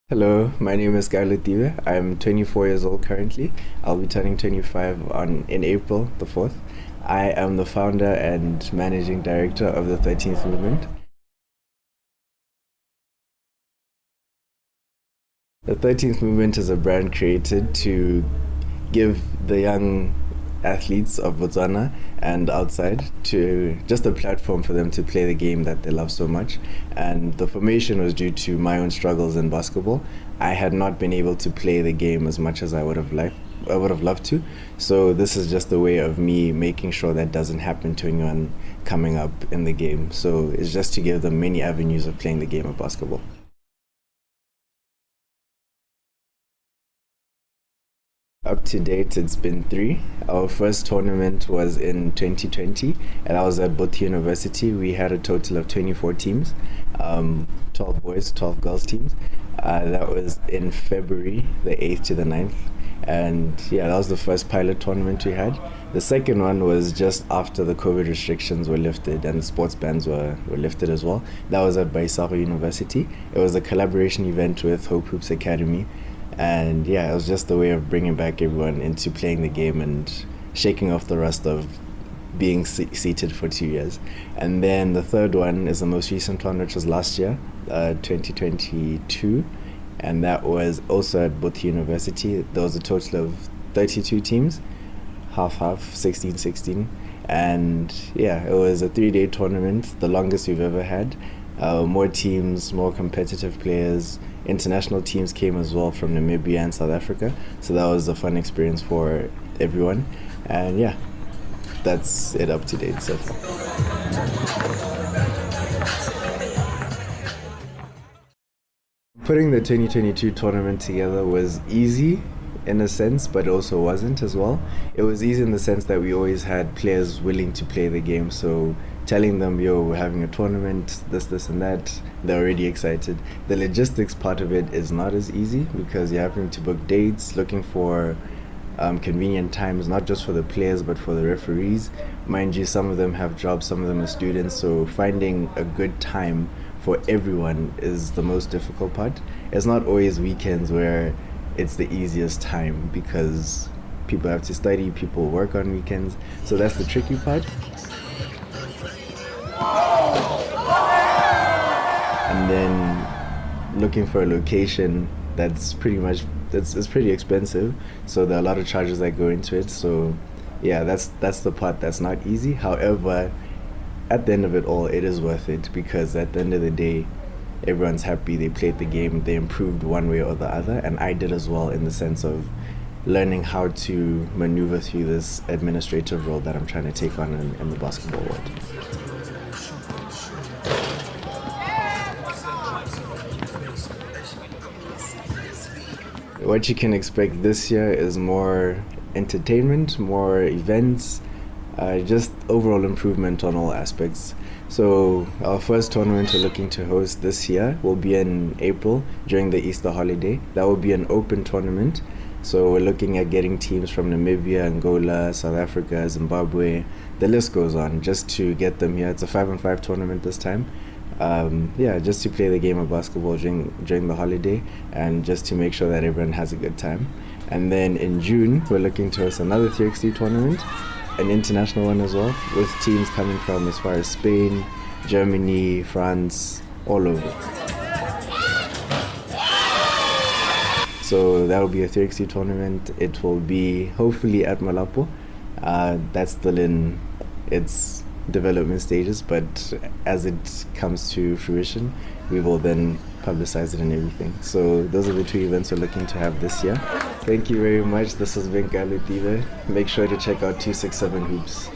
Hello, my name is Kaelo Tibe. I'm 24 years old currently. I'll be turning 25 in April the 4th. I am the founder and managing director of the 13th Movement. The 13th Movement is a brand created to give the young athletes of Botswana and outside to just a platform for them to play the game that they love so much. And the formation was due to my own struggles in basketball. I had not been able to play the game as much as I would have loved to. So this is just a way of me making sure that doesn't happen to anyone coming up in the game. So it's just to give them many avenues of playing the game of basketball. Up to date, it's been three. Our first tournament was in 2020, and I was at Botswana University. We had a total of 24 teams, 12 boys, 12 girls teams. That was in February, the 8th to the 9th. And yeah, that was the first pilot tournament we had. The second one was just after the COVID restrictions were lifted and the sports bans were lifted as well. That was at Baisaro University. It was a collaboration event with Hope Hoops Academy. And yeah, it was just a way of bringing back everyone into playing the game and shaking off the rust of being seated for 2 years. And then the third one is the most recent one, which was last year, 2022. And that was also at Botswana University. There was a total of 32 teams, half, 16. And yeah, it was a 3-day tournament, the longest we've ever had. More teams, more competitive players. International teams came as well from Namibia and South Africa. So that was a fun experience for everyone. And yeah, that's it up to date so far. Putting the 2022 tournament together was easy in a sense, but it also wasn't as well. It was easy in the sense that we always had players willing to play the game. So telling them, yo, we're having a tournament, this, and that, they're already excited. The logistics part of it is not as easy because you're having to book dates, looking for convenient times, not just for the players, but for the referees. Mind you, some of them have jobs, some of them are students, so finding a good time for everyone is the most difficult part. It's not always weekends where it's the easiest time because people have to study, people work on weekends, so that's the tricky part. And then looking for a location that's pretty much it's pretty expensive, so there are a lot of charges that go into it. So yeah, that's the part that's not easy. However, at the end of it all, it is worth it because at the end of the day, everyone's happy, they played the game, they improved one way or the other, and I did as well in the sense of learning how to maneuver through this administrative role that I'm trying to take on in the basketball world. What you can expect this year is more entertainment, more events, just overall improvement on all aspects. So our first tournament we're looking to host this year will be in April during the Easter holiday. That will be an open tournament. So we're looking at getting teams from Namibia, Angola, South Africa, Zimbabwe, the list goes on, just to get them here. It's a 5-on-5 tournament this time. Just to play the game of basketball during the holiday and just to make sure that everyone has a good time. And then in June, we're looking to host another 3x3 tournament, an international one as well, with teams coming from as far as Spain, Germany, France, all over. So that will be a 3x3 tournament. It will be hopefully at Malapo. That's still in its development stages, but as it comes to fruition, we will then publicize it and everything. So those are the two events we're looking to have this year. Thank you very much. This has been Kaelo Tibe. Make sure to check out 267 Hoops.